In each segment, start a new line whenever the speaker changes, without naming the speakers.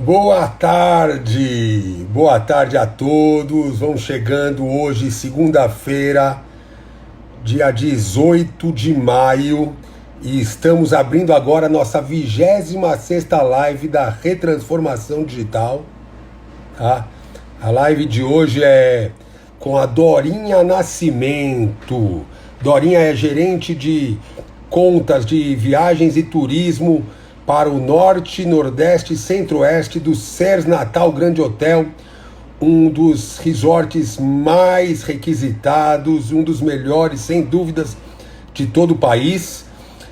Boa tarde a todos. Vamos chegando hoje, segunda-feira, dia 18 de maio, e estamos abrindo agora a nossa 26ª live da Retransformação Digital, tá? A live de hoje é com a Dorinha Nascimento. Dorinha é gerente de contas de viagens e turismo para o Norte, Nordeste e Centro-Oeste do Sers Natal Grande Hotel, um dos resorts mais requisitados, um dos melhores, sem dúvidas, de todo o país.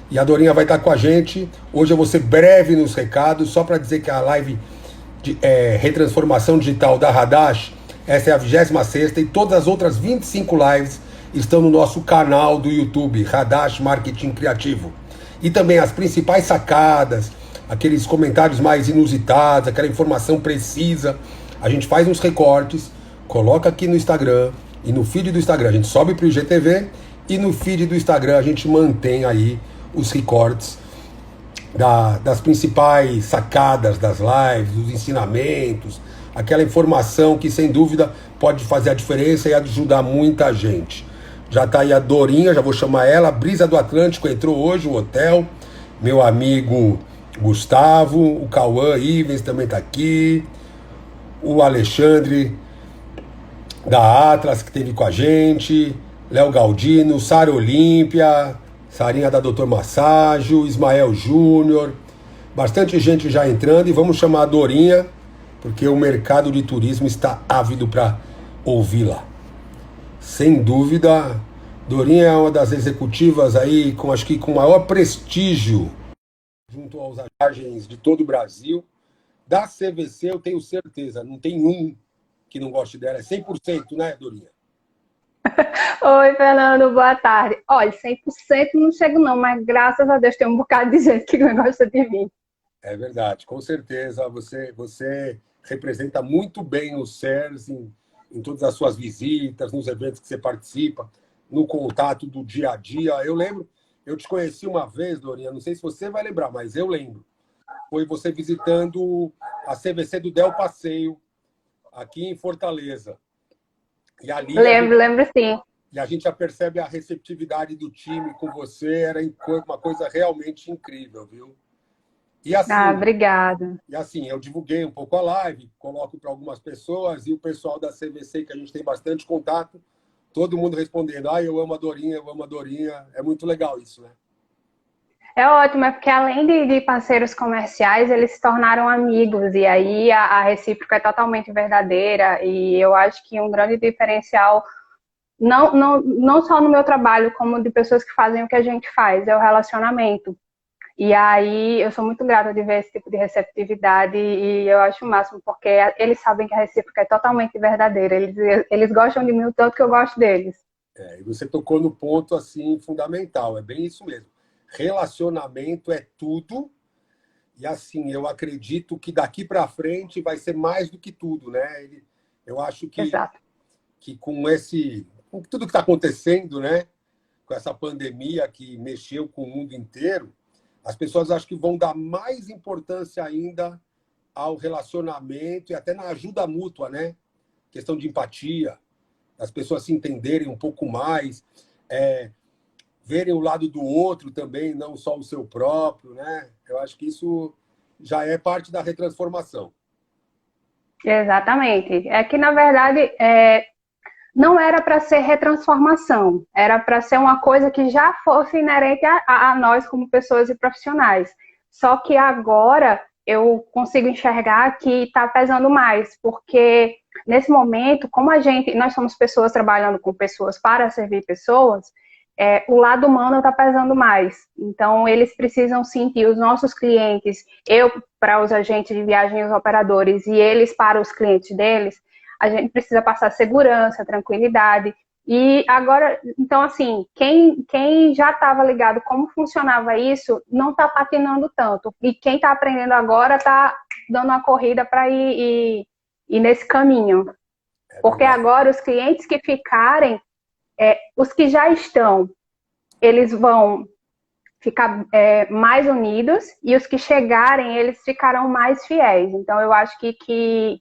E a Dorinha vai estar com a gente. Hoje eu vou ser breve nos recados, só para dizer que a live de Retransformação Digital da Hadash, essa é a 26ª, e todas as outras 25 lives estão no nosso canal do YouTube, Hadash Marketing Criativo. E também as principais sacadas, aqueles comentários mais inusitados, aquela informação precisa. A gente faz uns recortes, coloca aqui no Instagram e no feed do Instagram. A gente sobe para o IGTV e no feed do Instagram a gente mantém aí os recortes das principais sacadas das lives, dos ensinamentos, aquela informação que sem dúvida pode fazer a diferença e ajudar muita gente. Já está aí a Dorinha, já vou chamar ela. Brisa do Atlântico entrou hoje, o hotel. Meu amigo Gustavo, o Cauã Ivens também está aqui. O Alexandre da Atlas, que esteve com a gente. Léo Galdino, Sara Olímpia, Sarinha da Doutor Masságio, Ismael Júnior. Bastante gente já entrando, e vamos chamar a Dorinha, porque o mercado de turismo está ávido para ouvi-la. Sem dúvida, Dorinha é uma das executivas aí, acho que com maior prestígio, junto aos viagens de todo o Brasil. Da CVC eu tenho certeza, não tem um que não goste dela, é 100%, né, Dorinha?
Oi, Fernando, boa tarde. Olha, 100% não chego não, mas graças a Deus tem um bocado de gente que gosta de mim.
É verdade, com certeza você representa muito bem o SERS em todas as suas visitas, nos eventos que você participa, no contato do dia a dia. Eu lembro, eu te conheci uma vez, Dorinha, não sei se você vai lembrar, mas eu lembro. Foi você visitando a CVC do Del Passeio, aqui em Fortaleza. E ali
Lembro sim.
a gente já percebe a receptividade do time com você, era uma coisa realmente incrível, viu? E assim,
Obrigada.
eu divulguei um pouco a live, coloco para algumas pessoas, e o pessoal da CVC, que a gente tem bastante contato, todo mundo respondendo: eu amo a Dorinha, eu amo a Dorinha. É muito legal isso, né?
É ótimo, é porque além de parceiros comerciais, eles se tornaram amigos, e aí a recíproca é totalmente verdadeira, e eu acho que um grande diferencial, não só no meu trabalho, como de pessoas que fazem o que a gente faz, é o relacionamento. E aí eu sou muito grata de ver esse tipo de receptividade, e eu acho o máximo, porque eles sabem que a recíproca é totalmente verdadeira. Eles gostam de mim o tanto que eu gosto deles.
E você tocou no ponto assim fundamental, é bem isso mesmo. Relacionamento é tudo, e assim, eu acredito que daqui para frente vai ser mais do que tudo, né? Eu acho
Exato.
que com tudo que está acontecendo, né? Com essa pandemia que mexeu com o mundo inteiro, as pessoas acho que vão dar mais importância ainda ao relacionamento e até na ajuda mútua, né? Questão de empatia, as pessoas se entenderem um pouco mais, verem o lado do outro também, não só o seu próprio, né? Eu acho que isso já é parte da retransformação.
Exatamente. É que, na verdade, não era para ser retransformação, era para ser uma coisa que já fosse inerente a nós como pessoas e profissionais. Só que agora eu consigo enxergar que está pesando mais, porque nesse momento, como nós somos pessoas trabalhando com pessoas para servir pessoas, o lado humano está pesando mais. Então, eles precisam sentir, os nossos clientes, eu para os agentes de viagem e os operadores, e eles para os clientes deles, a gente precisa passar segurança, tranquilidade. E agora, então, assim, quem já estava ligado como funcionava isso, não está patinando tanto. E quem está aprendendo agora está dando uma corrida para ir nesse caminho. Porque agora os clientes que ficarem, os que já estão, eles vão ficar mais unidos, e os que chegarem, eles ficarão mais fiéis. Então, eu acho que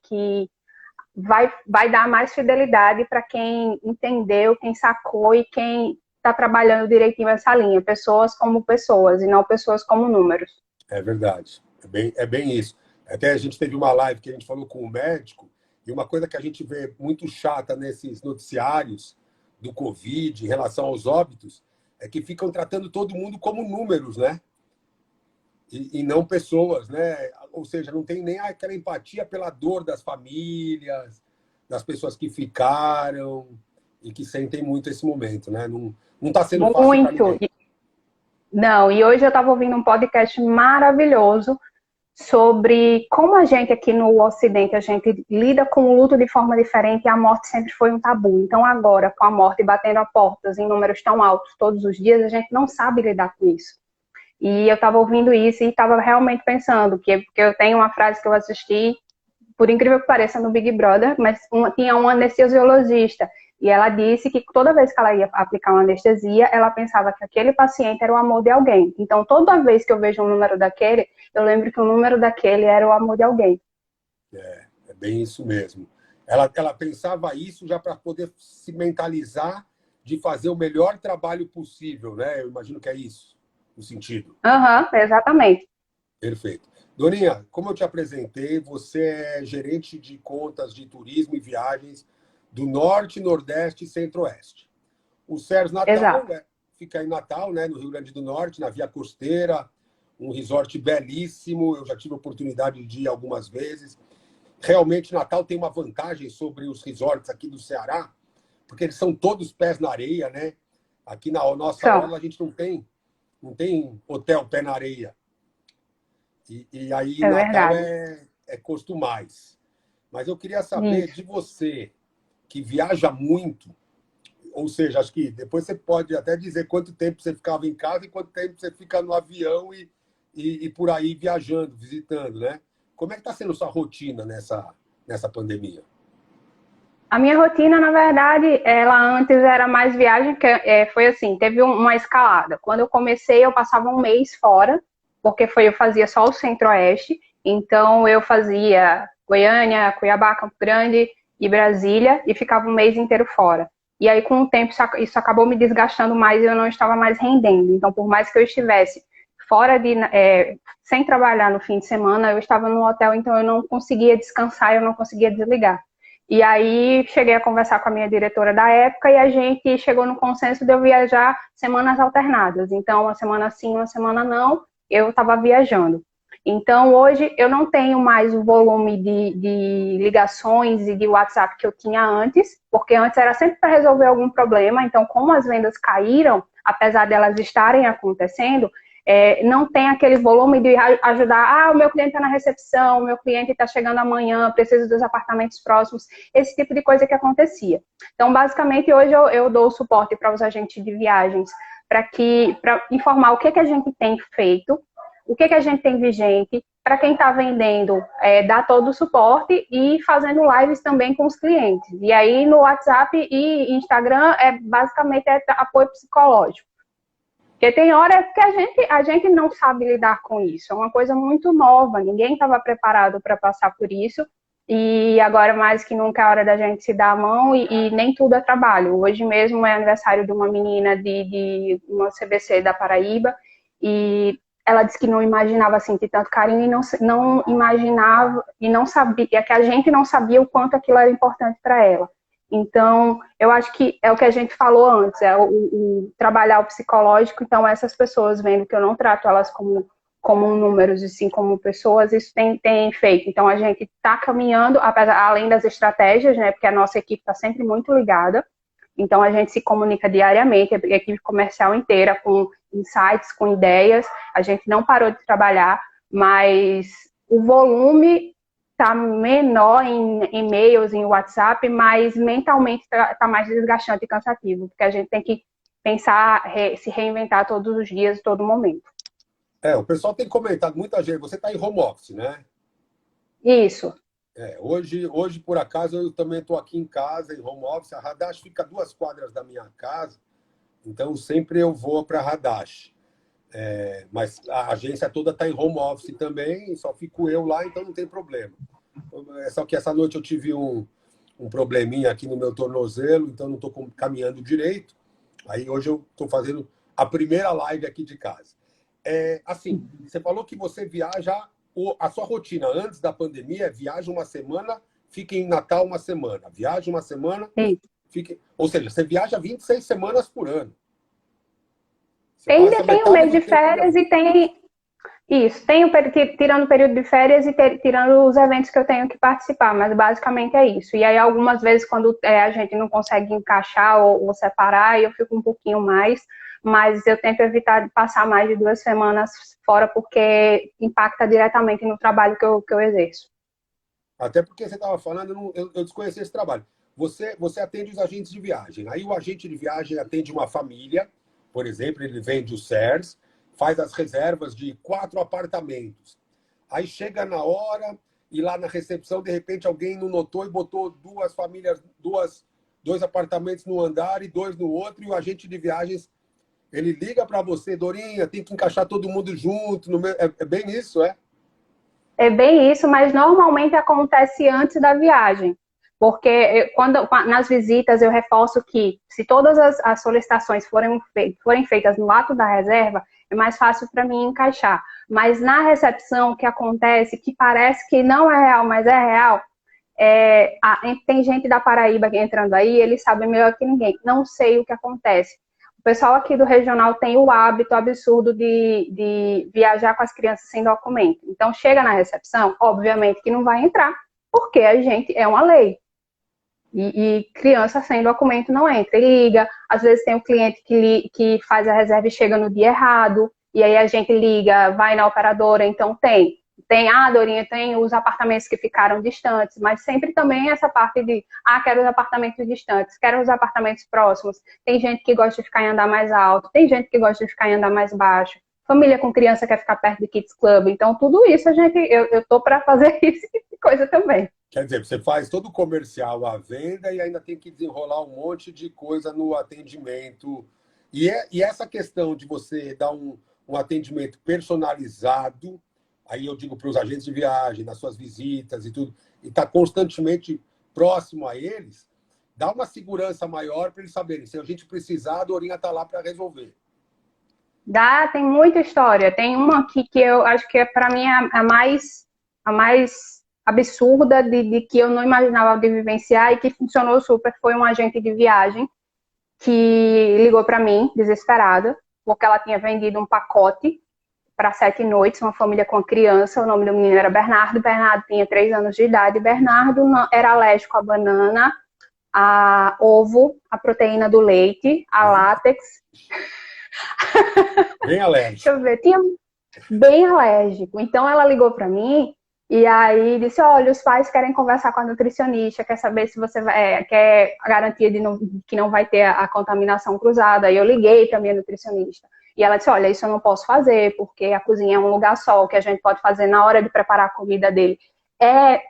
vai dar mais fidelidade para quem entendeu, quem sacou e quem está trabalhando direitinho essa linha. Pessoas como pessoas e não pessoas como números.
É verdade. É bem isso. Até a gente teve uma live que a gente falou com o médico, e uma coisa que a gente vê muito chata nesses noticiários do Covid em relação aos óbitos é que ficam tratando todo mundo como números, né? E não pessoas, né? Ou seja, não tem nem aquela empatia pela dor das famílias, das pessoas que ficaram e que sentem muito esse momento, né? Não está sendo fácil para
Muito.
ninguém.
Não, e hoje eu estava ouvindo um podcast maravilhoso sobre como a gente aqui no Ocidente, a gente lida com o luto de forma diferente e a morte sempre foi um tabu. Então agora, com a morte batendo a portas em números tão altos todos os dias, a gente não sabe lidar com isso. E eu estava ouvindo isso e estava realmente pensando, porque eu tenho uma frase que eu assisti, por incrível que pareça, no Big Brother, mas tinha um anestesiologista, e ela disse que toda vez que ela ia aplicar uma anestesia, ela pensava que aquele paciente era o amor de alguém. Então, toda vez que eu vejo um número daquele, eu lembro que o número daquele era o amor de alguém.
É bem isso mesmo. Ela pensava isso já para poder se mentalizar de fazer o melhor trabalho possível, né? Eu imagino que é isso o sentido.
Aham, exatamente.
Perfeito. Doninha, como eu te apresentei, você é gerente de contas de turismo e viagens do Norte, Nordeste e Centro-Oeste. O Sers Natal
Exato.
fica em Natal, né, no Rio Grande do Norte, na Via Costeira, um resort belíssimo. Eu já tive a oportunidade de ir algumas vezes. Realmente, Natal tem uma vantagem sobre os resorts aqui do Ceará, porque eles são todos pés na areia, né? Aqui na nossa
Então,
orla a gente não tem hotel pé na areia. E aí
é
Natal
verdade.
é custo mais. Mas eu queria saber
Isso.
de você, que viaja muito, ou seja, acho que depois você pode até dizer quanto tempo você ficava em casa e quanto tempo você fica no avião e por aí viajando, visitando, né? Como é que está sendo sua rotina nessa pandemia?
A minha rotina, na verdade, ela antes era mais viagem, que foi assim, teve uma escalada. Quando eu comecei, eu passava um mês fora, porque eu fazia só o Centro-Oeste, então eu fazia Goiânia, Cuiabá, Campo Grande e Brasília, e ficava um mês inteiro fora. E aí, com o tempo, isso acabou me desgastando mais e eu não estava mais rendendo. Então, por mais que eu estivesse fora sem trabalhar no fim de semana, eu estava no hotel, então eu não conseguia descansar, eu não conseguia desligar. E aí cheguei a conversar com a minha diretora da época e a gente chegou no consenso de eu viajar semanas alternadas. Então, uma semana sim, uma semana não, eu estava viajando. Então, hoje eu não tenho mais o volume de ligações e de WhatsApp que eu tinha antes, porque antes era sempre para resolver algum problema. Então, como as vendas caíram, apesar delas estarem acontecendo, não tem aquele volume de ajudar, o meu cliente está na recepção, o meu cliente está chegando amanhã, preciso dos apartamentos próximos, esse tipo de coisa que acontecia. Então, basicamente, hoje eu dou suporte para os agentes de viagens, para informar o que a gente tem feito, o que a gente tem vigente, para quem está vendendo, dar todo o suporte e fazendo lives também com os clientes. E aí, no WhatsApp e Instagram, basicamente apoio psicológico. Porque tem hora que a gente não sabe lidar com isso. É uma coisa muito nova, ninguém estava preparado para passar por isso. E agora, mais que nunca, é hora da gente se dar a mão e nem tudo é trabalho. Hoje mesmo é aniversário de uma menina de uma CBC da Paraíba e ela disse que não imaginava sentir tanto carinho e não imaginava e não sabia, que a gente não sabia o quanto aquilo era importante para ela. Então, eu acho que é o que a gente falou antes, o trabalhar o psicológico. Então, essas pessoas vendo que eu não trato elas como números e sim como pessoas, isso tem feito. Então, a gente está caminhando, além das estratégias, né, porque a nossa equipe está sempre muito ligada. Então, a gente se comunica diariamente, a equipe comercial inteira, com insights, com ideias. A gente não parou de trabalhar, mas o volume está menor em e-mails, em WhatsApp, mas mentalmente está mais desgastante e cansativo, porque a gente tem que pensar, se reinventar todos os dias, todo momento.
O pessoal tem comentado, muita gente, você está em home office, né?
Isso.
Hoje, por acaso, eu também estou aqui em casa, em home office. A Radash fica a 2 quadras da minha casa, então sempre eu vou para a Radash. Mas a agência toda está em home office também, só fico eu lá, então não tem problema. Só que essa noite eu tive um probleminha aqui no meu tornozelo, então não estou caminhando direito. Aí hoje eu estou fazendo a primeira live aqui de casa. Assim, você falou que você viaja, a sua rotina antes da pandemia, viaja uma semana, fica em Natal uma semana. Viaja uma semana,
Sim.
Ou seja, você viaja 26 semanas por ano. Você
Ainda
passa
tem o
metade
mês
do
de
tempo
férias
viajando.
e tem isso, tirando o período de férias e tirando os eventos que eu tenho que participar, mas basicamente é isso. E aí algumas vezes quando a gente não consegue encaixar ou separar, eu fico um pouquinho mais, mas eu tento evitar de passar mais de 2 semanas fora porque impacta diretamente no trabalho que eu exerço.
Até porque você estava falando, eu desconheci esse trabalho. Você atende os agentes de viagem. Aí o agente de viagem atende uma família, por exemplo, ele vende o CERS, faz as reservas de 4 apartamentos. Aí chega na hora e lá na recepção, de repente, alguém não notou e botou duas famílias, dois apartamentos no andar e dois no outro, e o agente de viagens, ele liga para você, Dorinha, tem que encaixar todo mundo junto. É bem isso, é?
É bem isso, mas normalmente acontece antes da viagem. Porque nas visitas eu reforço que se todas as solicitações forem feitas no ato da reserva, é mais fácil para mim encaixar. Mas na recepção, o que acontece, que parece que não é real, mas é real, tem gente da Paraíba entrando aí, eles sabem melhor que ninguém. Não sei o que acontece. O pessoal aqui do regional tem o hábito absurdo de viajar com as crianças sem documento. Então, chega na recepção, obviamente que não vai entrar, porque a gente é uma lei. E criança sem documento não entra. E liga, às vezes tem um cliente que faz a reserva e chega no dia errado, e aí a gente liga, vai na operadora, então tem, Dorinha, tem os apartamentos que ficaram distantes, mas sempre também essa parte de, quero os apartamentos distantes, quero os apartamentos próximos. Tem gente que gosta de ficar em andar mais alto, tem gente que gosta de ficar em andar mais baixo. Família com criança quer ficar perto de Kids Club. Então, tudo isso eu tô para fazer esse tipo de coisa também.
Quer dizer, você faz todo o comercial à venda e ainda tem que desenrolar um monte de coisa no atendimento. E essa questão de você dar um atendimento personalizado, aí eu digo para os agentes de viagem, nas suas visitas e tudo, e estar constantemente próximo a eles, dá uma segurança maior para eles saberem. Se a gente precisar, a Dorinha está lá para resolver.
Tem muita história. Tem uma aqui que eu acho que para mim é a mais absurda de que eu não imaginava de vivenciar e que funcionou super. Foi um agente de viagem que ligou para mim, desesperada, porque ela tinha vendido um pacote para 7 noites, uma família com criança. O nome do menino era Bernardo. Bernardo tinha 3 anos de idade. Bernardo era alérgico à banana, a ovo, a proteína do leite, a látex.
Bem alérgico.
Deixa eu ver, tinha bem alérgico. Então ela ligou para mim e aí disse: olha, os pais querem conversar com a nutricionista, quer saber se você quer a garantia que não vai ter a contaminação cruzada. Aí eu liguei para minha nutricionista e ela disse: olha, isso eu não posso fazer porque a cozinha é um lugar só. O que a gente pode fazer na hora de preparar a comida dele é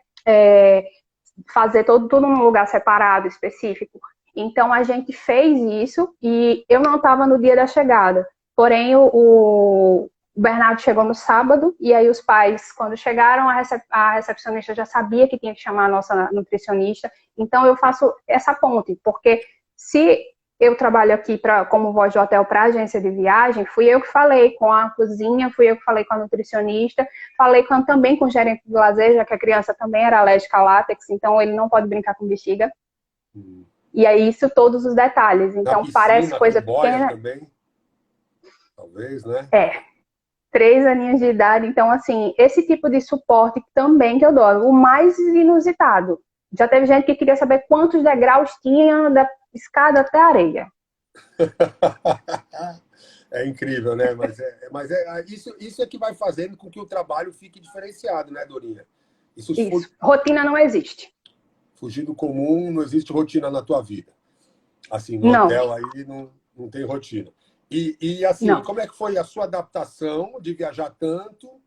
fazer tudo num lugar separado, específico. Então a gente fez isso e eu não estava no dia da chegada. Porém, o Bernardo chegou no sábado e aí os pais, quando chegaram, a recepcionista já sabia que tinha que chamar a nossa nutricionista. Então eu faço essa ponte, porque se eu trabalho aqui como voz de hotel para agência de viagem, fui eu que falei com a cozinha, fui eu que falei com a nutricionista, falei também com o gerente do lazer, já que a criança também era alérgica a látex, então ele não pode brincar com bexiga. E é isso, todos os detalhes. Então,
Na
parece
piscina,
coisa
com boia
pequena.
também, talvez, né?
3 aninhos de idade. Então, assim, esse tipo de suporte também que eu dou. O mais inusitado. Já teve gente que queria saber quantos degraus tinha da escada até a areia.
É incrível, né? Isso é que vai fazendo com que o trabalho fique diferenciado, né, Dorinha?
Isso. Rotina não existe.
Fugir do comum, não existe rotina na tua vida. Assim, no
Não.
hotel aí não tem rotina. E assim,
Não.
como é que foi a sua adaptação de viajar tanto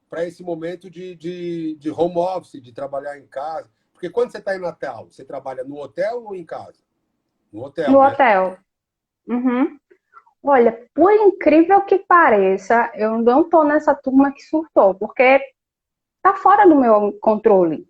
para esse momento de home office, de trabalhar em casa? Porque quando você está em Natal, você trabalha no hotel ou em casa? No hotel,
No
né?
hotel. Uhum. Olha, por incrível que pareça, eu não estou nessa turma que surtou, porque está fora do meu controle.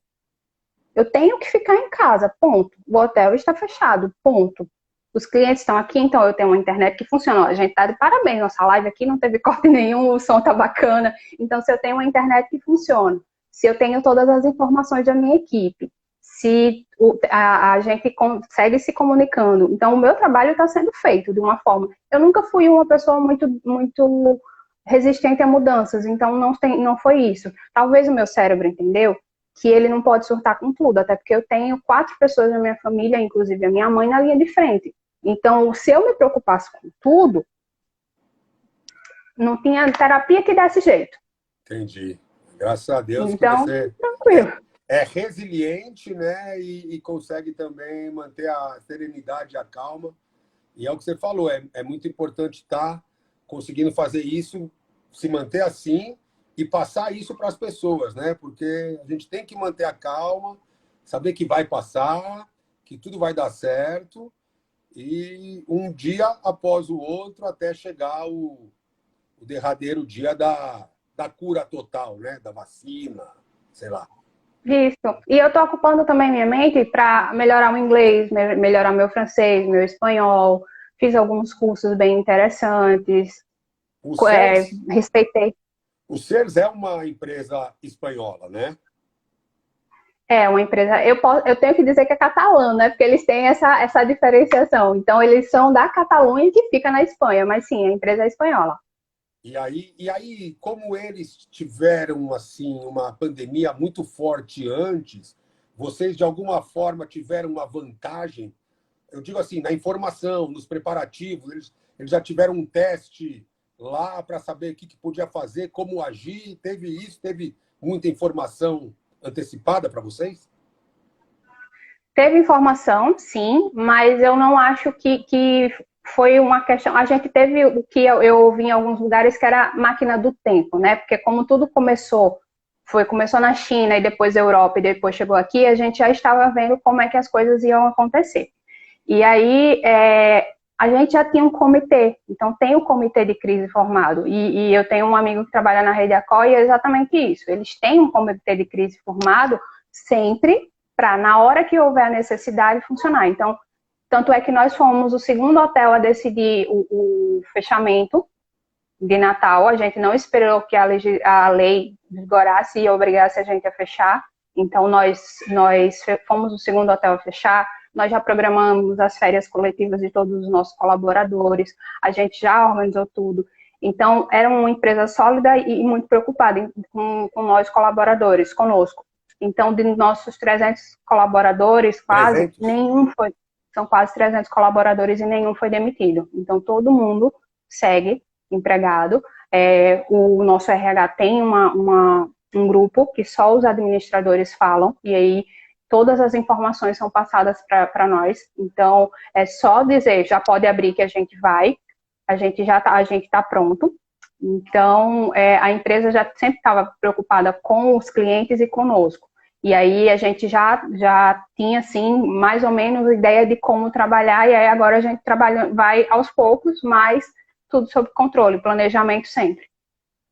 Eu tenho que ficar em casa, ponto. O hotel está fechado, ponto. Os clientes estão aqui, então eu tenho uma internet que funciona. A gente está de parabéns, nossa live aqui não teve corte nenhum, o som tá bacana. Então, se eu tenho uma internet que funciona, se eu tenho todas as informações da minha equipe, se a gente consegue se comunicando, então o meu trabalho está sendo feito de uma forma. Eu nunca fui uma pessoa muito resistente a mudanças, então não foi isso. Talvez o meu cérebro entendeu que ele não pode surtar com tudo, até porque eu tenho 4 pessoas na minha família, inclusive a minha mãe, na linha de frente. Então, se eu me preocupasse com tudo, não tinha terapia que desse jeito.
Entendi. Graças a Deus
então,
que você
tranquilo.
é resiliente, né? E consegue também manter a serenidade e a calma. E é o que você falou, é muito importante estar conseguindo fazer isso, se manter assim e passar isso para as pessoas, né? Porque a gente tem que manter a calma, saber que vai passar, que tudo vai dar certo, e um dia após o outro até chegar o derradeiro dia da cura total, né? Da vacina, sei lá.
Isso. E eu estou ocupando também minha mente para melhorar o inglês, melhorar meu francês, meu espanhol. Fiz alguns cursos bem interessantes.
O CERS,
Respeitei.
o CERS é uma empresa espanhola, né?
É uma empresa. Eu tenho que dizer que é catalã, né? Porque eles têm essa diferenciação. Então, eles são da Catalunha que fica na Espanha, mas sim, a empresa é espanhola.
E aí, como eles tiveram assim uma pandemia muito forte antes, vocês de alguma forma tiveram uma vantagem? Eu digo assim, na informação, nos preparativos, eles já tiveram um teste lá para saber o que podia fazer, como agir. Teve isso? Teve muita informação antecipada para vocês?
Teve informação, sim, mas eu não acho que foi uma questão. A gente teve o que eu ouvi em alguns lugares que era a máquina do tempo, né? Porque como tudo começou na China e depois Europa e depois chegou aqui, a gente já estava vendo como é que as coisas iam acontecer. E aí a gente já tinha um comitê, então tem o comitê de crise formado. E eu tenho um amigo que trabalha na Rede Acol e é exatamente isso. Eles têm um comitê de crise formado sempre para, na hora que houver a necessidade, funcionar. Então, tanto é que nós fomos o segundo hotel a decidir o fechamento de Natal. A gente não esperou que a lei vigorasse e obrigasse a gente a fechar. Então, nós fomos o segundo hotel a fechar. Nós já programamos as férias coletivas de todos os nossos colaboradores. A gente já organizou tudo. Então, era uma empresa sólida e muito preocupada com nós colaboradores, conosco. Então, de nossos 300 colaboradores, quase
300?
nenhum foi. São quase 300 colaboradores e nenhum foi demitido. Então, todo mundo segue empregado. O nosso RH tem um grupo que só os administradores falam, e aí todas as informações são passadas para nós. Então, é só dizer, já pode abrir que a gente vai, a gente tá pronto. Então, a empresa já sempre estava preocupada com os clientes e conosco. E aí a gente já tinha, assim, mais ou menos ideia de como trabalhar, e aí agora a gente vai aos poucos, mas tudo sob controle, planejamento sempre.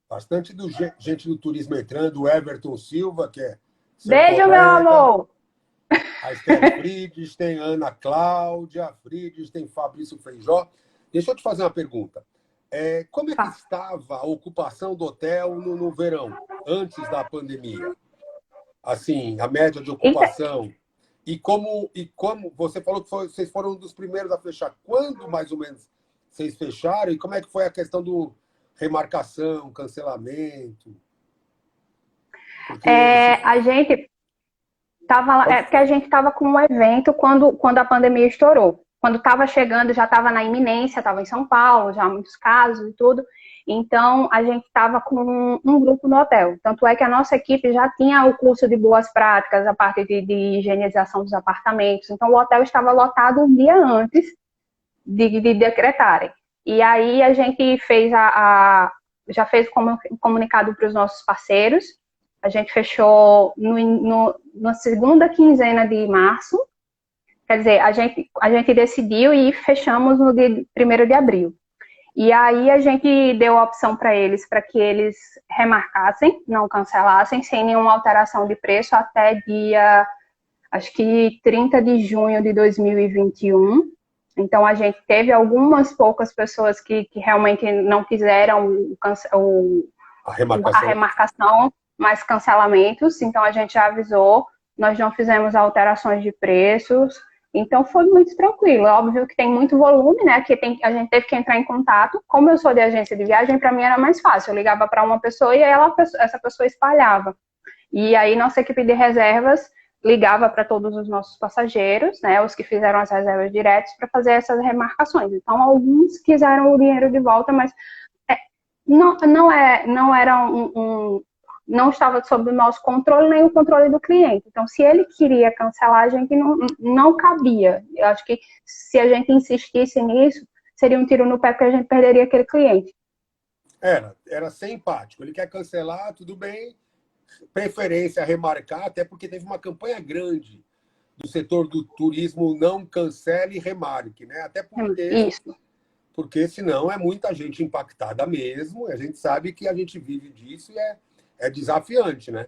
Bastante gente do turismo entrando, o Everton Silva, que é seu
Beijo, meu
colega,
amor!
a Esther Frides, tem a Ana Cláudia Frides, tem Fabrício Feijó. Deixa eu te fazer uma pergunta. Como é que estava a ocupação do hotel no verão, antes da pandemia? Assim, a média de ocupação. E como você falou que vocês foram um dos primeiros a fechar. Quando, mais ou menos, vocês fecharam? E como é que foi a questão do remarcação, cancelamento?
Porque a gente estava... porque a gente estava com um evento quando a pandemia estourou. Quando estava chegando, já estava na iminência, estava em São Paulo, já muitos casos e tudo. Então, a gente estava com um grupo no hotel. Tanto é que a nossa equipe já tinha o curso de boas práticas, a parte de higienização dos apartamentos. Então, o hotel estava lotado um dia antes de decretarem. E aí, a gente fez já fez o comunicado para os nossos parceiros. A gente fechou na segunda quinzena de março. Quer dizer, a gente decidiu e fechamos no dia 1º de abril. E aí a gente deu a opção para eles, para que eles remarcassem, não cancelassem, sem nenhuma alteração de preço até dia, acho que 30 de junho de 2021. Então a gente teve algumas poucas pessoas que realmente não quiseram a remarcação, mas cancelamentos. Então a gente já avisou, nós não fizemos alterações de preços. Então foi muito tranquilo. Óbvio que tem muito volume, né? Que a gente teve que entrar em contato. Como eu sou de agência de viagem, para mim era mais fácil. Eu ligava para uma pessoa e essa pessoa espalhava. E aí nossa equipe de reservas ligava para todos os nossos passageiros, né? Os que fizeram as reservas diretas para fazer essas remarcações. Então alguns quiseram o dinheiro de volta, mas não era não estava sob o nosso controle nem o controle do cliente. Então, se ele queria cancelar, a gente não cabia. Eu acho que se a gente insistisse nisso, seria um tiro no pé, porque a gente perderia aquele cliente.
Era ser empático. Ele quer cancelar, tudo bem, preferência a remarcar, até porque teve uma campanha grande do setor do turismo, não cancele e remarque, né? Até porque senão é muita gente impactada mesmo, e a gente sabe que a gente vive disso e é desafiante, né?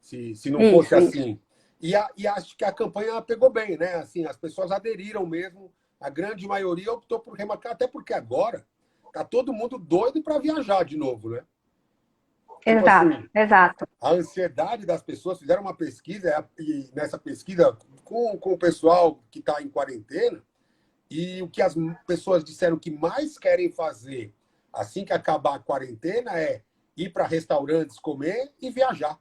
Se não fosse assim. E acho que a campanha pegou bem, né? Assim, as pessoas aderiram mesmo, a grande maioria optou por remarcar, até porque agora tá todo mundo doido para viajar de novo, né?
Exato, tipo assim, exato.
A ansiedade das pessoas, fizeram uma pesquisa, e nessa pesquisa com o pessoal que está em quarentena, e o que as pessoas disseram que mais querem fazer assim que acabar a quarentena é ir para restaurantes, comer e viajar.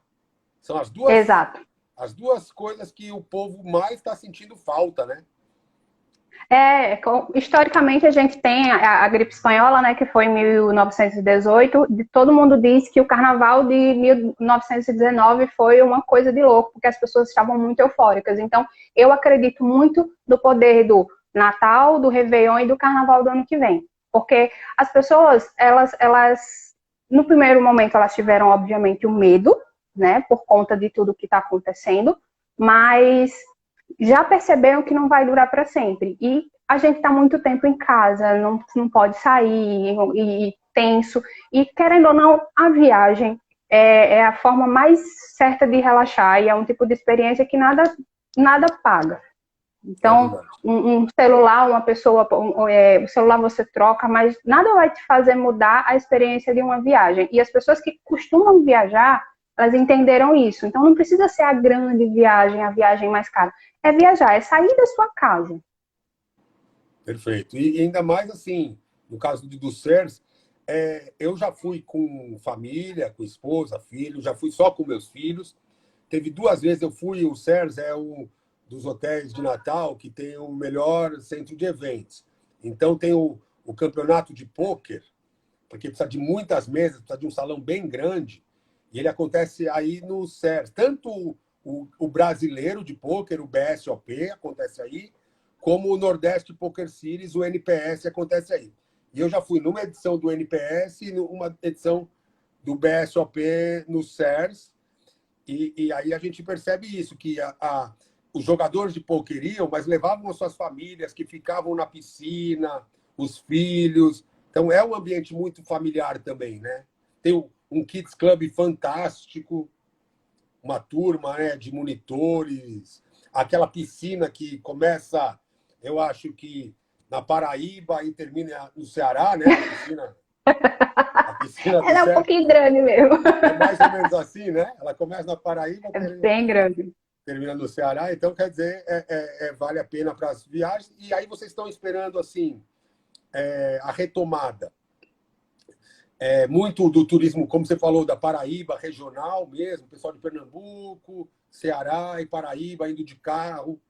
São as duas coisas que o povo mais está sentindo falta, né?
Historicamente a gente tem a gripe espanhola, né, que foi em 1918. Todo mundo diz que o carnaval de 1919 foi uma coisa de louco, porque as pessoas estavam muito eufóricas. Então, eu acredito muito no poder do Natal, do Réveillon e do Carnaval do ano que vem. Porque as pessoas, elas no primeiro momento, elas tiveram, obviamente, o medo, né, por conta de tudo que está acontecendo, mas já perceberam que não vai durar para sempre. E a gente está muito tempo em casa, não pode sair, e tenso. E, querendo ou não, a viagem é a forma mais certa de relaxar, e é um tipo de experiência que nada paga. Então, um celular, uma pessoa, o celular você troca, mas nada vai te fazer mudar a experiência de uma viagem. E as pessoas que costumam viajar, elas entenderam isso. Então, não precisa ser a grande viagem, a viagem mais cara. É viajar, é sair da sua casa.
Perfeito. E ainda mais assim, no caso do CERS, eu já fui com família, com esposa, filho, já fui só com meus filhos. Teve 2 vezes eu fui, o CERS é um dos hotéis de Natal que tem o melhor centro de eventos. Então tem o campeonato de pôquer, porque precisa de muitas mesas, precisa de um salão bem grande, e ele acontece aí no CERS. Tanto o brasileiro de pôquer, o BSOP, acontece aí, como o Nordeste Poker Series, o NPS, acontece aí. E eu já fui numa edição do NPS e numa edição do BSOP no CERS, e aí a gente percebe isso, que os jogadores de poker iam, mas levavam as suas famílias, que ficavam na piscina, os filhos. Então é um ambiente muito familiar também, né? Tem um Kids Club fantástico, uma turma, né, de monitores, aquela piscina que começa, eu acho que na Paraíba e termina no Ceará, né? A piscina
Ela é um pouquinho grande mesmo.
É mais ou menos assim, né? Ela começa na Paraíba,
bem grande.
Termina no Ceará, então quer dizer, vale a pena para as viagens. E aí vocês estão esperando assim a retomada. Muito do turismo, como você falou, da Paraíba, regional mesmo, pessoal de Pernambuco, Ceará e Paraíba indo de carro.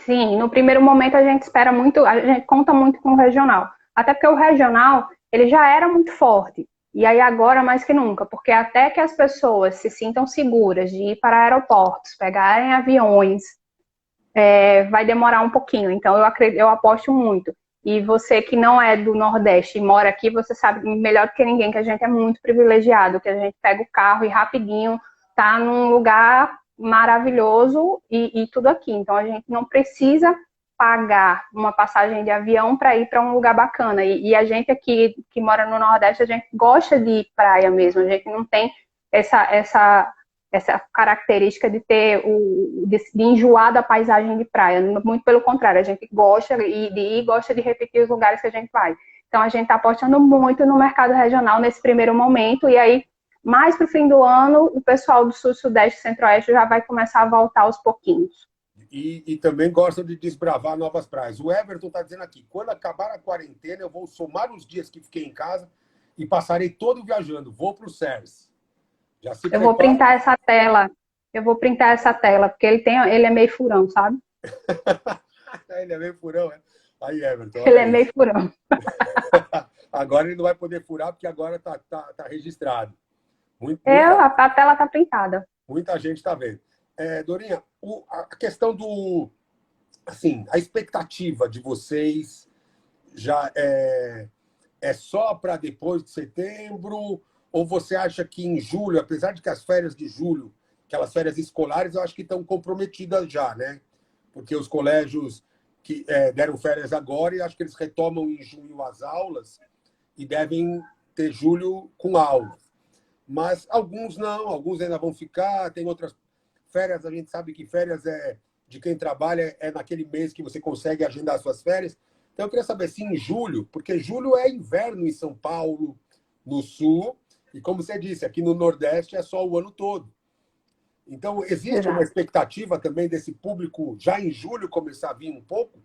Sim, no primeiro momento a gente espera muito, a gente conta muito com o regional. Até porque o regional, ele já era muito forte. E aí agora mais que nunca, porque até que as pessoas se sintam seguras de ir para aeroportos, pegarem aviões, vai demorar um pouquinho. Então eu aposto muito. E você que não é do Nordeste e mora aqui, você sabe melhor do que ninguém que a gente é muito privilegiado, que a gente pega o carro e rapidinho tá num lugar maravilhoso e tudo aqui. Então a gente não precisa pagar uma passagem de avião para ir para um lugar bacana. E a gente aqui que mora no Nordeste, a gente gosta de praia mesmo. A gente não tem essa característica de ter de enjoar da paisagem de praia. Muito pelo contrário, a gente gosta de ir e gosta de repetir os lugares que a gente vai. Então a gente está apostando muito no mercado regional nesse primeiro momento, e aí mais para o fim do ano, o pessoal do Sul, Sudeste e Centro-Oeste já vai começar a voltar aos pouquinhos.
E também gostam de desbravar novas praias. O Everton está dizendo aqui, quando acabar a quarentena, eu vou somar os dias que fiquei em casa e passarei todo viajando. Vou para o SERS. Já se
Eu vou
prepara.
printar essa tela. Eu vou printar essa tela, porque ele é meio furão, sabe?
Ele é meio furão, é? Aí, Everton.
Ele é meio furão.
Agora ele não vai poder furar, porque agora tá registrado.
A tela tá printada.
Muita gente está vendo. Dorinha, a questão assim, a expectativa de vocês já é só para depois de setembro? Ou você acha que em julho, apesar de que as férias de julho, aquelas férias escolares, eu acho que estão comprometidas já, né? Porque os colégios que deram férias agora, e acho que eles retomam em junho as aulas e devem ter julho com aulas. Mas alguns não, alguns ainda vão ficar, tem outras férias, a gente sabe que férias de quem trabalha é naquele mês que você consegue agendar suas férias. Então eu queria saber se em julho, porque julho é inverno em São Paulo, no Sul, e como você disse, aqui no Nordeste é só o ano todo. Então existe uma expectativa também desse público já em julho começar a vir um pouco?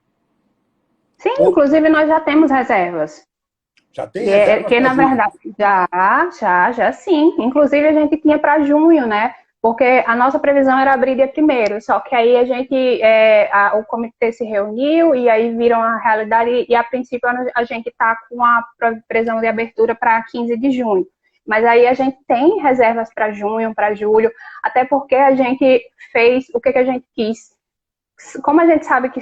Sim, inclusive nós já temos reservas.
Já tem reservas?
Que na verdade, já sim. Inclusive a gente tinha para junho, né? Porque a nossa previsão era abrir dia 1º, só que aí a gente, o comitê se reuniu e aí viram a realidade e a princípio a gente está com a previsão de abertura para 15 de junho. Mas aí a gente tem reservas para junho, para julho, até porque a gente fez o que a gente quis. Como a gente sabe que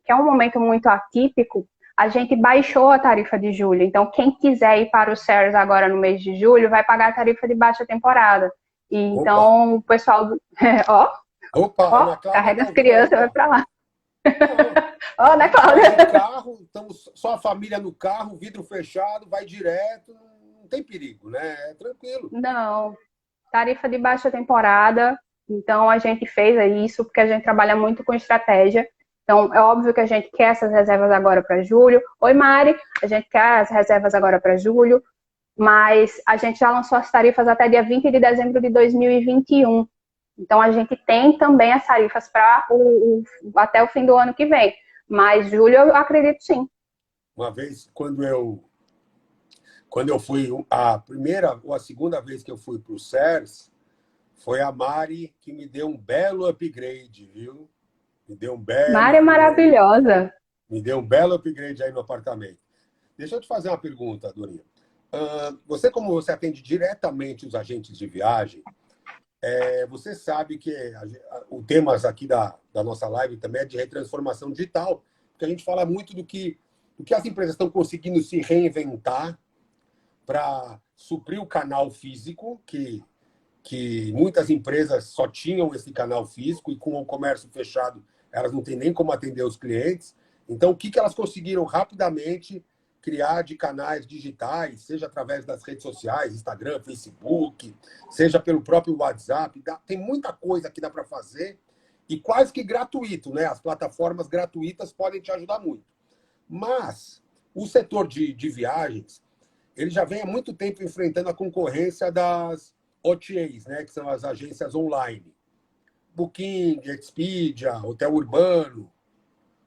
é um momento muito atípico, a gente baixou a tarifa de julho. Então, quem quiser ir para o SERS agora no mês de julho, vai pagar a tarifa de baixa temporada. E, então, o pessoal... carrega as crianças e vai para lá.
Ó, né, Cláudia? Carro, estamos só a família no carro, vidro fechado, vai direto, não tem perigo, né? É tranquilo.
Não, tarifa de baixa temporada. Então, a gente fez isso porque a gente trabalha muito com estratégia. Então, é óbvio que a gente quer essas reservas agora para julho. Oi, Mari, a gente quer as reservas agora para julho, mas a gente já lançou as tarifas até dia 20 de dezembro de 2021. Então, a gente tem também as tarifas para até o fim do ano que vem. Mas julho, eu acredito sim.
Uma vez, quando eu fui, a primeira ou a segunda vez que eu fui para o SERS, foi a Mari que me deu um belo upgrade, viu? Me deu um belo
Mari é maravilhosa.
Me deu um belo upgrade aí no apartamento. Deixa eu te fazer uma pergunta, Dorinha. Como você atende diretamente os agentes de viagem, você sabe que o tema aqui da nossa live também é de retransformação digital, porque a gente fala muito do que as empresas estão conseguindo se reinventar para suprir o canal físico, que muitas empresas só tinham esse canal físico e com o comércio fechado elas não têm nem como atender os clientes. Então, o que elas conseguiram rapidamente criar de canais digitais, seja através das redes sociais, Instagram, Facebook, seja pelo próprio WhatsApp. Tem muita coisa que dá para fazer e quase que gratuito, né? As plataformas gratuitas podem te ajudar muito. Mas o setor de viagens, ele já vem há muito tempo enfrentando a concorrência das OTAs, né? Que são as agências online. Booking, Expedia, Hotel Urbano,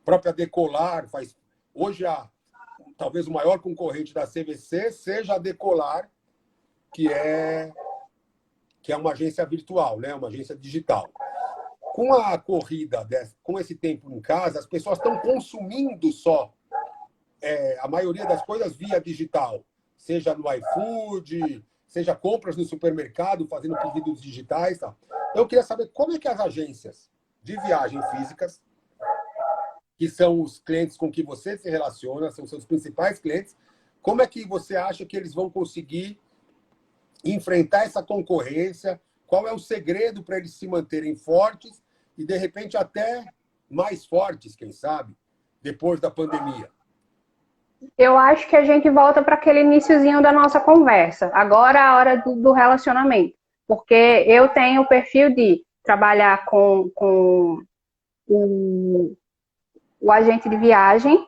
própria Decolar faz. Hoje, talvez o maior concorrente da CVC seja a Decolar, que é uma agência virtual, né? Uma agência digital. Com a corrida, com esse tempo em casa, as pessoas estão consumindo só a maioria das coisas via digital, seja no iFood, seja compras no supermercado, fazendo pedidos digitais. Tá? Então, eu queria saber como é que as agências de viagem físicas, que são os clientes com que você se relaciona, são seus principais clientes, como é que você acha que eles vão conseguir enfrentar essa concorrência? Qual é o segredo para eles se manterem fortes e, de repente, até mais fortes, quem sabe, depois da pandemia?
Eu acho que a gente volta para aquele iniciozinho da nossa conversa. Agora é a hora do relacionamento. Porque eu tenho o perfil de trabalhar com o, o agente de viagem,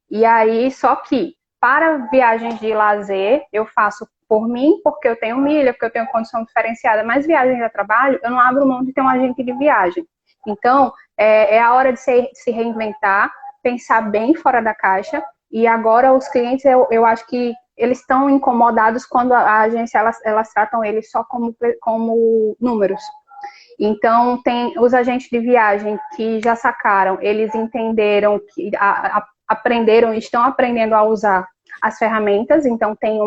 e aí, só que para viagens de lazer, eu faço por mim, porque eu tenho milha, porque eu tenho condição diferenciada, mas viagens de trabalho, eu não abro mão de ter um agente de viagem. Então, é a hora de se reinventar, pensar bem fora da caixa, e agora os clientes, eu acho que eles estão incomodados quando a agência, elas tratam eles só como números. Então, tem os agentes de viagem que já sacaram, eles entenderam, que aprenderam, estão aprendendo a usar as ferramentas. Então, tem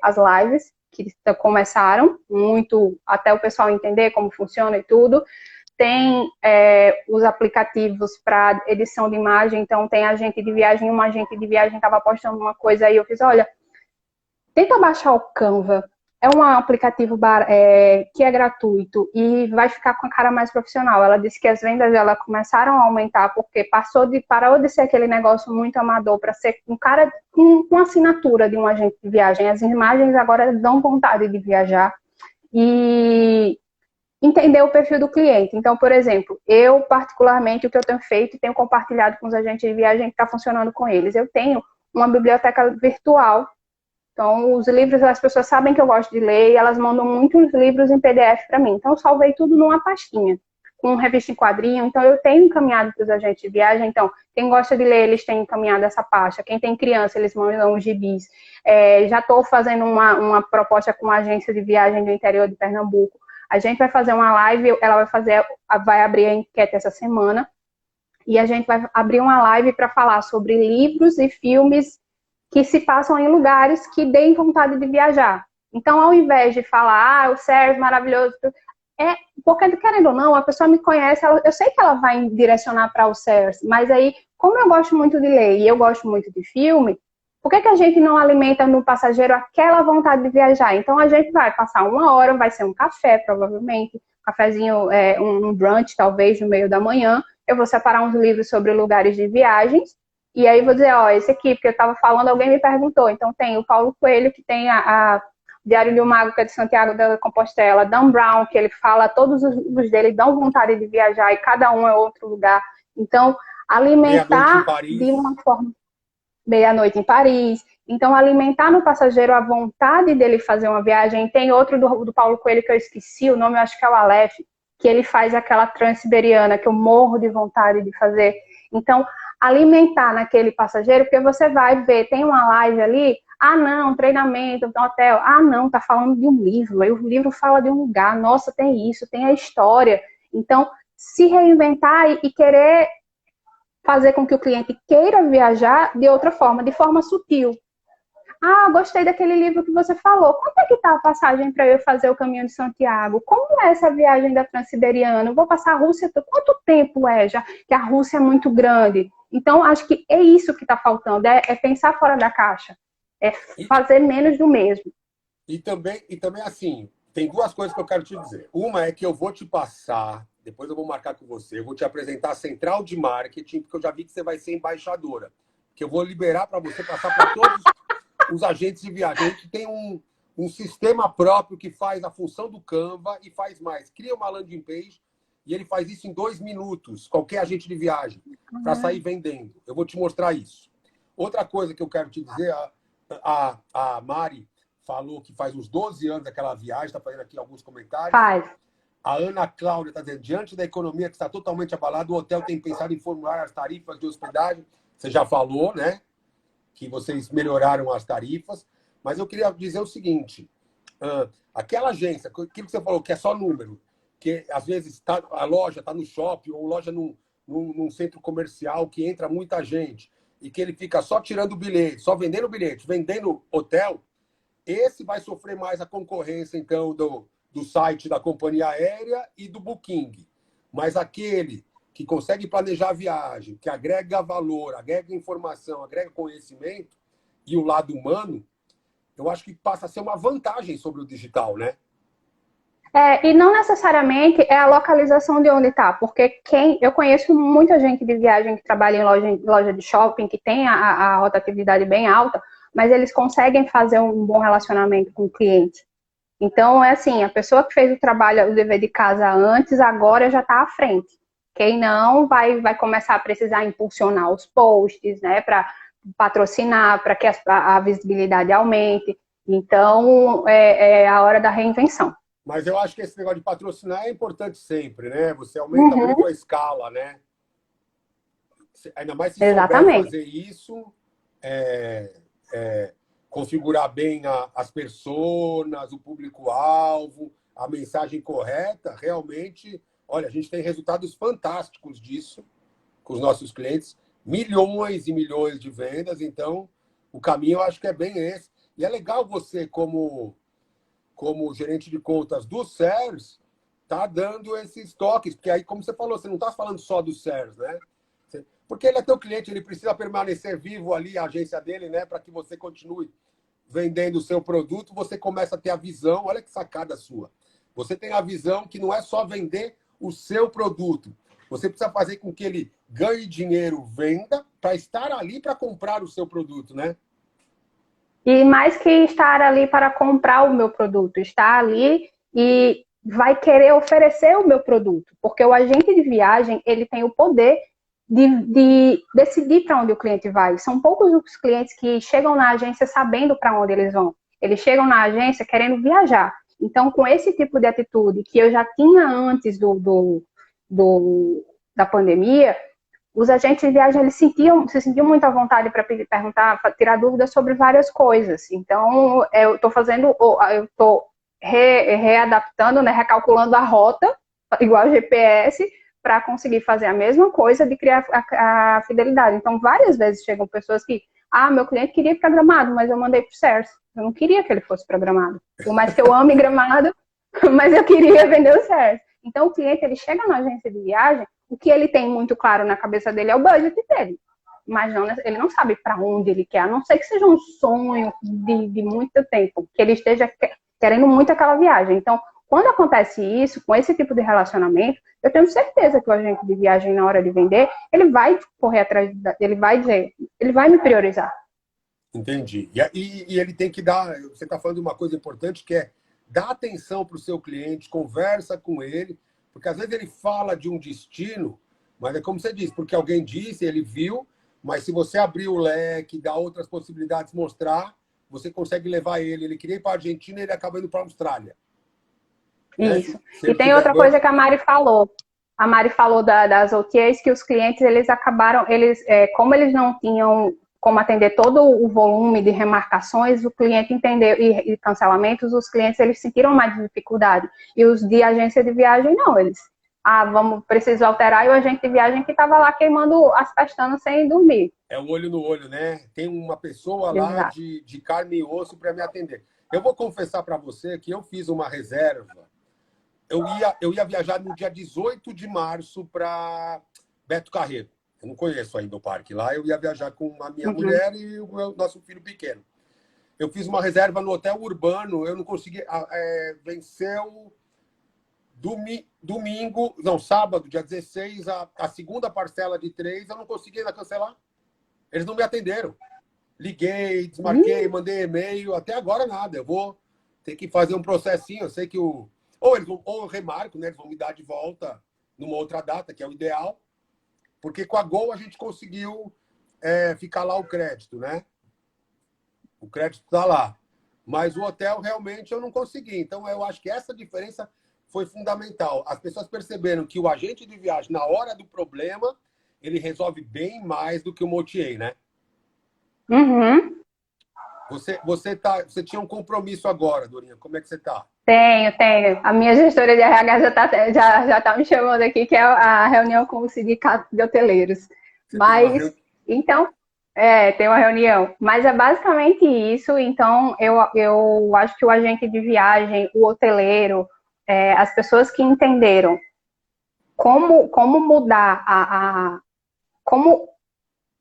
as lives que começaram muito, até o pessoal entender como funciona e tudo. Tem os aplicativos para edição de imagem. Então, tem agente de viagem, uma agente de viagem estava postando uma coisa aí, eu fiz, olha, tenta baixar o Canva. É um aplicativo que é gratuito e vai ficar com a cara mais profissional. Ela disse que as vendas dela começaram a aumentar porque parou de ser aquele negócio muito amador para ser um cara com assinatura de um agente de viagem. As imagens agora dão vontade de viajar e entender o perfil do cliente. Então, por exemplo, eu particularmente, o que eu tenho feito e tenho compartilhado com os agentes de viagem que está funcionando com eles. Eu tenho uma biblioteca virtual. Então, os livros, as pessoas sabem que eu gosto de ler e elas mandam muitos livros em PDF para mim. Então, eu salvei tudo numa pastinha, com revista em quadrinho. Então, eu tenho encaminhado para os agentes de viagem. Então, quem gosta de ler, eles têm encaminhado essa pasta. Quem tem criança, eles mandam os gibis. Já estou fazendo uma proposta com uma agência de viagem do interior de Pernambuco. A gente vai fazer uma live, ela vai abrir a enquete essa semana. E a gente vai abrir uma live para falar sobre livros e filmes que se passam em lugares que deem vontade de viajar. Então, ao invés de falar, o Sérgio maravilhoso, porque querendo ou não, a pessoa me conhece, eu sei que ela vai direcionar para o Sérgio, mas aí, como eu gosto muito de ler e eu gosto muito de filme, por que a gente não alimenta no passageiro aquela vontade de viajar? Então, a gente vai passar uma hora, vai ser um café, provavelmente, um cafezinho, um brunch, talvez, no meio da manhã. Eu vou separar uns livros sobre lugares de viagens, e aí vou dizer, ó, esse aqui, porque eu estava falando, alguém me perguntou. Então tem o Paulo Coelho, que tem a Diário de um Mago, que é de Santiago da Compostela, Dan Brown, que ele fala, todos os livros dele dão vontade de viajar, e cada um é outro lugar. Então, alimentar de uma forma... Meia-noite em Paris. Então, alimentar no passageiro a vontade dele fazer uma viagem. Tem outro do Paulo Coelho que eu esqueci, o nome eu acho que é o Aleph, que ele faz aquela transiberiana, que eu morro de vontade de fazer. Então, alimentar naquele passageiro, porque você vai ver, tem uma live ali, não, treinamento, um hotel, não, tá falando de um livro, aí o livro fala de um lugar, nossa, tem isso, tem a história. Então, se reinventar e querer fazer com que o cliente queira viajar de outra forma, de forma sutil. Gostei daquele livro que você falou. Quanto é que está a passagem para eu fazer o Caminho de Santiago? Como é essa viagem da Transiberiana? Eu vou passar a Rússia? Quanto tempo já? Que a Rússia é muito grande. Então, acho que é isso que está faltando, é pensar fora da caixa. É fazer menos do mesmo.
E também, assim, tem duas coisas que eu quero te dizer. Uma é que eu vou te passar, depois eu vou marcar com você, eu vou te apresentar a central de marketing, porque eu já vi que você vai ser embaixadora. Que eu vou liberar para você passar para todos os agentes de viagem. A gente tem um sistema próprio que faz a função do Canva e faz mais. Cria uma landing page e ele faz isso em 2 minutos, qualquer agente de viagem, para sair vendendo. Eu vou te mostrar isso. Outra coisa que eu quero te dizer, a Mari falou que faz uns 12 anos aquela viagem, está fazendo aqui alguns comentários.
Faz.
A Ana Cláudia está dizendo, diante da economia que está totalmente abalada, o hotel tem pensado em formular as tarifas de hospedagem. Você já falou, né? Que vocês melhoraram as tarifas. Mas eu queria dizer o seguinte, aquela agência, aquilo que você falou, que é só número, que às vezes a loja está no shopping ou loja num centro comercial que entra muita gente e que ele fica só tirando bilhete, só vendendo bilhete, vendendo hotel, esse vai sofrer mais a concorrência, então, do site da companhia aérea e do Booking. Mas aquele que consegue planejar a viagem, que agrega valor, agrega informação, agrega conhecimento e o lado humano, eu acho que passa a ser uma vantagem sobre o digital, né?
E não necessariamente é a localização de onde está, porque eu conheço muita gente de viagem que trabalha em loja de shopping, que tem a rotatividade bem alta, mas eles conseguem fazer um bom relacionamento com o cliente. Então, é assim, a pessoa que fez o trabalho, o dever de casa antes, agora já está à frente. Quem não vai começar a precisar impulsionar os posts, né, para patrocinar, para que a visibilidade aumente. Então, é a hora da reinvenção.
Mas eu acho que esse negócio de patrocinar é importante sempre, né? Você aumenta muito
Uhum,
a escala, né? Ainda mais se souber
exatamente.
fazer isso, é, configurar bem as personas, o público-alvo, a mensagem correta, realmente, olha, a gente tem resultados fantásticos disso com os nossos clientes, milhões e milhões de vendas, então o caminho eu acho que é bem esse. E é legal você, como gerente de contas do SERS, tá dando esses toques, porque aí, como você falou, você não está falando só do SERS, né? Porque ele é teu cliente, ele precisa permanecer vivo ali, a agência dele, né? Para que você continue vendendo o seu produto, você começa a ter a visão, olha que sacada sua. Você tem a visão que não é só vender o seu produto. Você precisa fazer com que ele ganhe dinheiro, venda, para estar ali para comprar o seu produto, né?
E mais que estar ali para comprar o meu produto, estar ali e vai querer oferecer o meu produto, porque o agente de viagem ele tem o poder de decidir para onde o cliente vai. São poucos os clientes que chegam na agência sabendo para onde eles vão. Eles chegam na agência querendo viajar. Então, com esse tipo de atitude que eu já tinha antes da pandemia, os agentes de viagem eles se sentiam muito à vontade para perguntar, pra tirar dúvidas sobre várias coisas. Então, eu estou readaptando, né, recalculando a rota, igual o GPS, para conseguir fazer a mesma coisa de criar a fidelidade. Então, várias vezes chegam pessoas que, meu cliente queria ir para Gramado, mas eu mandei para o CERS. Eu não queria que ele fosse para Gramado. Por mais que eu ame Gramado, mas eu queria vender o CERS. Então, o cliente ele chega na agência de viagem, o que ele tem muito claro na cabeça dele é o budget dele. Mas não, ele não sabe para onde ele quer, a não ser que seja um sonho de muito tempo, que ele esteja querendo muito aquela viagem. Então, quando acontece isso, com esse tipo de relacionamento, eu tenho certeza que o agente de viagem, na hora de vender, ele vai correr atrás, ele vai dizer, ele vai me priorizar.
Entendi. E ele tem que dar. Você está falando de uma coisa importante que é dar atenção para o seu cliente, conversa com ele, porque às vezes ele fala de um destino, mas é como você disse, porque alguém disse, ele viu, mas se você abrir o leque, dar outras possibilidades, mostrar, você consegue levar ele. Ele queria ir para a Argentina e ele acaba indo para a Austrália. Né?
Isso.
Se
E
ele
tem
tiver
outra
banco.
coisa que a Mari falou. A Mari falou das OTAs, que os clientes, eles acabaram, como eles não tinham como atender todo o volume de remarcações, o cliente entendeu, e cancelamentos, os clientes, eles sentiram mais dificuldade. E os de agência de viagem, não, eles, preciso alterar, e o agente de viagem que estava lá queimando as pestanas sem dormir.
É o olho no olho, né? Tem uma pessoa lá
Exato.
de carne e osso para me atender. Eu vou confessar para você que eu fiz uma reserva. Eu ia viajar no dia 18 de março para Beto Carreiro. Eu não conheço ainda o parque lá. Eu ia viajar com a minha
Uhum.
mulher e o nosso filho pequeno. Eu fiz uma reserva no hotel urbano. Eu não consegui. Venceu domingo, não, sábado, dia 16, a segunda parcela de 3. Eu não consegui ainda cancelar. Eles não me atenderam. Liguei, desmarquei, mandei e-mail. Até agora nada. Eu vou ter que fazer um processinho. Eu sei que ou eu remarco, né? Eles vão me dar de volta numa outra data, que é o ideal, porque com a Gol a gente conseguiu ficar lá o crédito, né? O crédito está lá. Mas o hotel realmente eu não consegui. Então eu acho que essa diferença foi fundamental. As pessoas perceberam que o agente de viagem, na hora do problema, ele resolve bem mais do que o Motier, né?
Uhum.
Você tinha um compromisso agora, Dorinha. Como é que você está?
Tenho. A minha gestora de RH já tá me chamando aqui, que é a reunião com o sindicato de hoteleiros.
Você tem uma
Mas, então, tem uma reunião. Mas é basicamente isso. Então, eu acho que o agente de viagem, o hoteleiro, as pessoas que entenderam como mudar como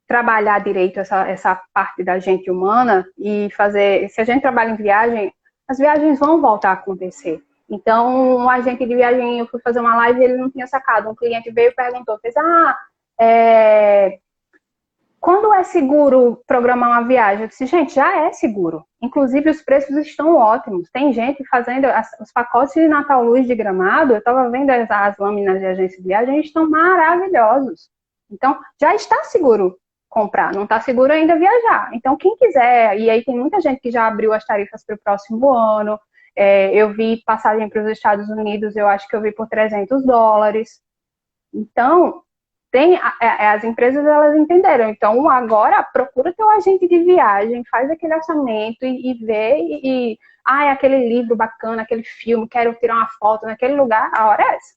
trabalhar direito essa parte da gente humana e fazer. Se a gente trabalha em viagem, as viagens vão voltar a acontecer. Então, um agente de viagem, eu fui fazer uma live e ele não tinha sacado. Um cliente veio e perguntou, fez, quando é seguro programar uma viagem? Eu disse, gente, já é seguro. Inclusive, os preços estão ótimos. Tem gente fazendo os pacotes de Natal Luz de Gramado, eu estava vendo as lâminas de agência de viagem, estão maravilhosos. Então, já está seguro comprar, não está seguro ainda viajar. Então, quem quiser, e aí tem muita gente que já abriu as tarifas para o próximo ano, eu vi passagem para os Estados Unidos, eu acho que eu vi por US$ 300. Então, as empresas, elas entenderam. Então, agora, procura teu agente de viagem, faz aquele orçamento e vê, aquele livro bacana, aquele filme, quero tirar uma foto naquele lugar, a hora é essa.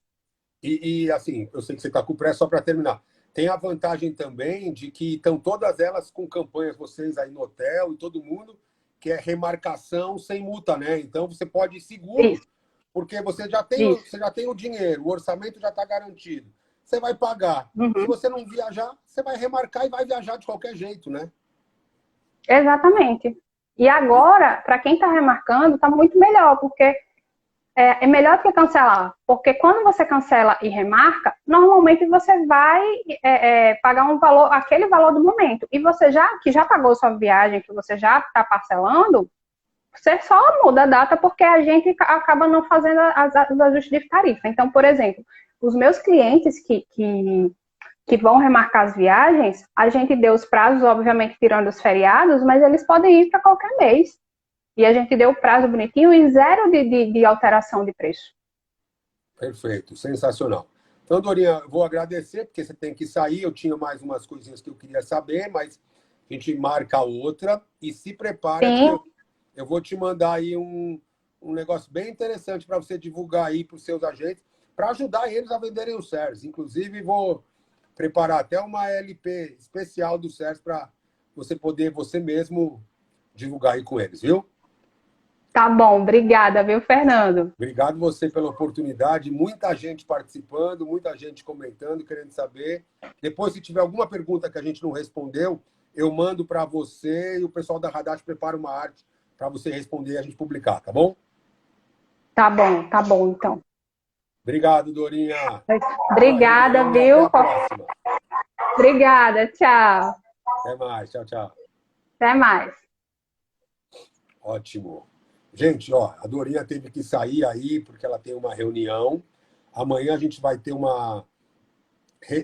E assim, eu sei que você está com pressa, só para terminar. Tem a vantagem também de que estão todas elas com campanhas, vocês aí no hotel e todo mundo, que é remarcação sem multa, né? Então você pode ir seguro,
Isso,
porque você
isso.
já tem o dinheiro, o orçamento já está garantido. Você vai pagar. Se
Uhum.
você não viajar, você vai remarcar e vai viajar de qualquer jeito, né?
Exatamente. E agora, para quem está remarcando, está muito melhor, porque é melhor do que cancelar. Porque quando você cancela e remarca, normalmente você vai pagar um valor, aquele valor do momento. E você que já pagou sua viagem, que você já está parcelando, você só muda a data porque a gente acaba não fazendo os ajustes de tarifa. Então, por exemplo, os meus clientes que vão remarcar as viagens, a gente deu os prazos, obviamente tirando os feriados, mas eles podem ir para qualquer mês. E a gente deu o prazo bonitinho e zero de alteração de preço.
Perfeito, sensacional. Então, Dorinha, eu vou agradecer, porque você tem que sair. Eu tinha mais umas coisinhas que eu queria saber, mas a gente marca outra e se prepara, porque
Sim,
eu vou te mandar aí um negócio bem interessante para você divulgar aí para os seus agentes, para ajudar eles a venderem o SERS. Inclusive, vou preparar até uma LP especial do SERS para você poder, você mesmo, divulgar aí com eles, viu?
tá bom. Obrigada, viu, Fernando?
Obrigado você pela oportunidade. Muita gente participando, muita gente comentando, querendo saber. Depois, se tiver alguma pergunta que a gente não respondeu, eu mando para você e o pessoal da Haddad prepara uma arte para você responder e a gente publicar, tá bom?
Tá bom, então.
Obrigado, Dorinha. Boa
Obrigada,
reunião e até
viu?
a próxima.
Obrigada, tchau.
Até mais. Tchau, tchau.
Até mais.
Ótimo. Gente, ó, a Dorinha teve que sair aí porque ela tem uma reunião. Amanhã a gente vai ter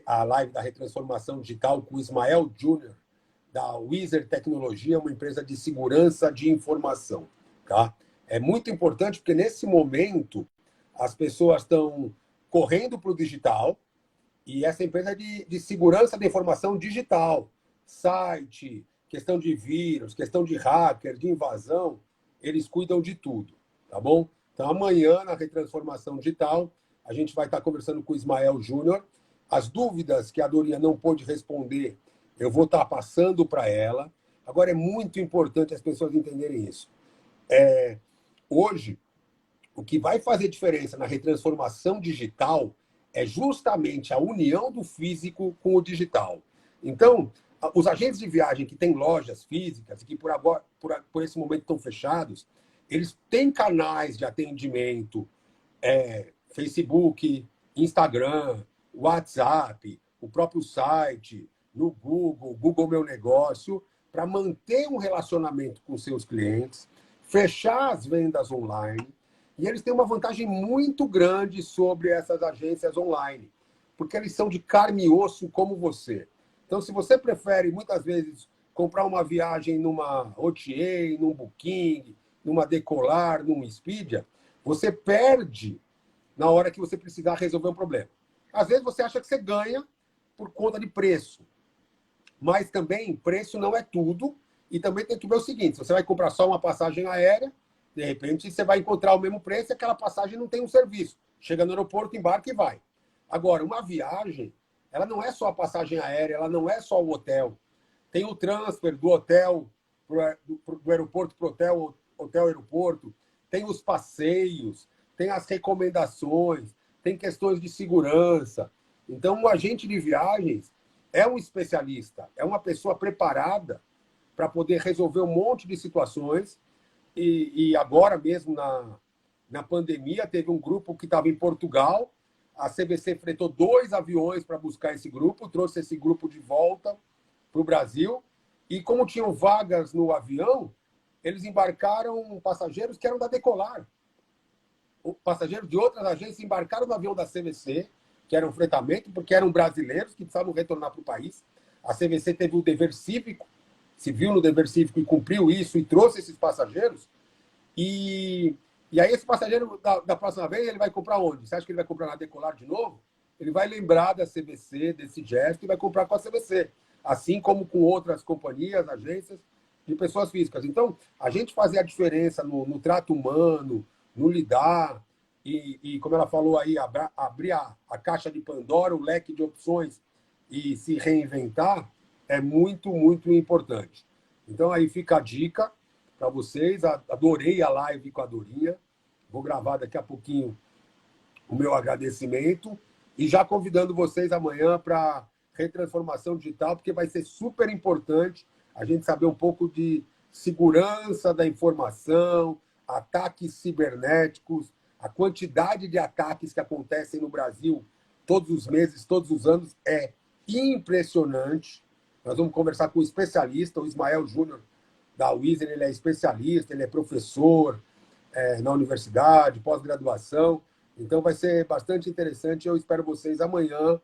a live da retransformação digital com o Ismael Júnior, da Wizard Tecnologia, uma empresa de segurança de informação. Tá? É muito importante porque, nesse momento, as pessoas estão correndo para o digital e essa empresa é de segurança da informação digital. Site, questão de vírus, questão de hacker, de invasão, eles cuidam de tudo, tá bom? Então, amanhã, na retransformação digital, a gente vai estar conversando com o Ismael Júnior. As dúvidas que a Dorinha não pôde responder, eu vou estar passando para ela. Agora, é muito importante as pessoas entenderem isso. Hoje, o que vai fazer diferença na retransformação digital é justamente a união do físico com o digital. Então, os agentes de viagem que têm lojas físicas e que por agora, por esse momento estão fechados, eles têm canais de atendimento, Facebook, Instagram, WhatsApp, o próprio site, no Google Meu Negócio, para manter um relacionamento com seus clientes, fechar as vendas online. E eles têm uma vantagem muito grande sobre essas agências online, porque eles são de carne e osso como você. Então, se você prefere, muitas vezes, comprar uma viagem numa OTA, num Booking, numa Decolar, num Expedia, você perde na hora que você precisar resolver um problema. Às vezes você acha que você ganha por conta de preço, mas também preço não é tudo, e também tem que ver o seguinte, se você vai comprar só uma passagem aérea, de repente você vai encontrar o mesmo preço e aquela passagem não tem um serviço. Chega no aeroporto, embarca e vai. Agora, uma viagem, ela não é só a passagem aérea, ela não é só o hotel. Tem o transfer do hotel, do aeroporto para o hotel, hotel-aeroporto, tem os passeios, tem as recomendações, tem questões de segurança. Então, o agente de viagens é um especialista, é uma pessoa preparada para poder resolver um monte de situações. E agora mesmo, na pandemia, teve um grupo que estava em Portugal, a CVC fretou 2 aviões para buscar esse grupo, trouxe esse grupo de volta para o Brasil, e como tinham vagas no avião, eles embarcaram passageiros que eram da Decolar. Passageiros de outras agências embarcaram no avião da CVC, que era um fretamento, porque eram brasileiros que precisavam retornar para o país. A CVC teve o dever cívico, se viu no dever cívico e cumpriu isso e trouxe esses passageiros. E aí esse passageiro, da próxima vez, ele vai comprar onde? Você acha que ele vai comprar na Decolar de novo? Ele vai lembrar da CVC, desse gesto, e vai comprar com a CVC. Assim como com outras companhias, agências de pessoas físicas. Então, a gente fazer a diferença no trato humano, no lidar, e como ela falou aí, abrir a caixa de Pandora, o leque de opções e se reinventar, é muito, muito importante. Então, aí fica a dica para vocês. Adorei a live com a Dorinha. Vou gravar daqui a pouquinho o meu agradecimento e já convidando vocês amanhã para retransformação digital, porque vai ser super importante a gente saber um pouco de segurança da informação, ataques cibernéticos, a quantidade de ataques que acontecem no Brasil todos os meses, todos os anos, é impressionante. Nós vamos conversar com um especialista, o Ismael Júnior, da Wiser. Ele é especialista, ele é professor na universidade, pós-graduação. Então vai ser bastante interessante. Eu espero vocês amanhã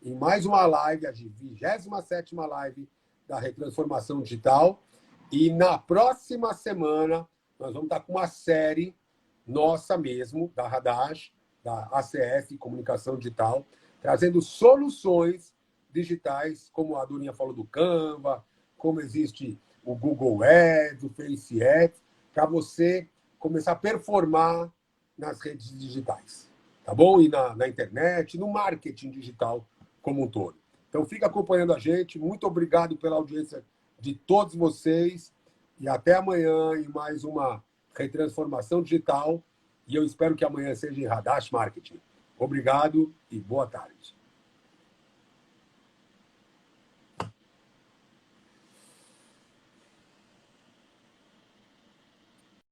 em mais uma live, a 27ª live da Retransformação Digital. E na próxima semana, nós vamos estar com uma série nossa mesmo, da Hadash, da ACS, Comunicação Digital, trazendo soluções digitais, como a Dorinha falou do Canva, como existe o Google Ads, o Face Ads, para você começar a performar nas redes digitais, tá bom? E na internet, no marketing digital como um todo. Então, fica acompanhando a gente. Muito obrigado pela audiência de todos vocês. E até amanhã em mais uma retransformação digital. E eu espero que amanhã seja em Hadash Marketing. Obrigado e boa tarde.